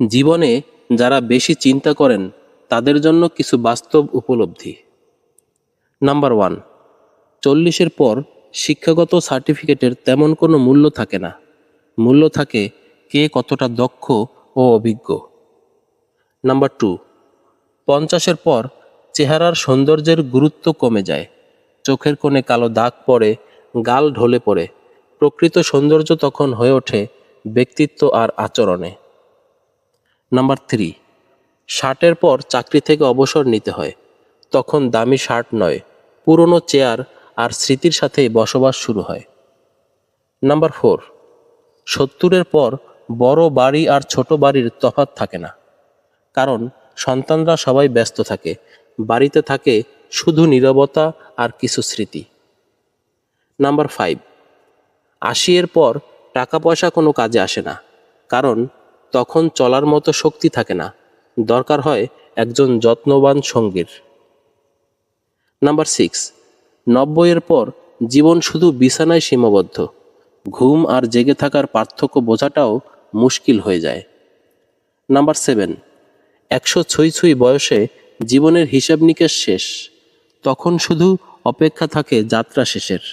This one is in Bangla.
জীবনে যারা বেশি চিন্তা করেন তাদের জন্য কিছু বাস্তব উপলব্ধি। নাম্বার 1, 40-এর পর শিক্ষাগত সার্টিফিকেটের তেমন কোনো মূল্য থাকে না। মূল্য থাকে কে কতটা দক্ষ ও অভিজ্ঞ। নাম্বার 2, 50-এর পর চেহারার সৌন্দর্যের গুরুত্ব কমে যায়। চোখের কোণে কালো দাগ পড়ে, গাল ঢলে পড়ে। প্রকৃত সৌন্দর্য তখন হয়ে ওঠে ব্যক্তিত্ব আর আচরণে। নাম্বার 3, 60-এর পর চাকরি থেকে অবসর নিতে হয়। তখন দামি শার্ট নয়, পুরনো চেয়ার আর স্মৃতির সাথেই বসবাস শুরু হয়। নাম্বার 4, 70-এর পর বড় বাড়ি আর ছোট বাড়ির তফাৎ থাকে না, কারণ সন্তানরা সবাই ব্যস্ত থাকে। বাড়িতে থাকে শুধু নীরবতা আর কিছু স্মৃতি। নাম্বার 5, 80-এর পর টাকা পয়সা কোনো কাজে আসে না, কারণ তখন চলার মতো শক্তি থাকে না। দরকার হয় একজন যত্নবান সঙ্গীর। নাম্বার 6, 90-এর পর জীবন শুধু বিছানায় সীমাবদ্ধ। ঘুম আর জেগে থাকার পার্থক্য বোঝাটাও মুশকিল হয়ে যায়। নাম্বার 7, 100 ছুঁই ছুঁই বয়সে জীবনের হিসাব নিকেশ শেষ। তখন শুধু অপেক্ষা থাকে যাত্রা শেষের।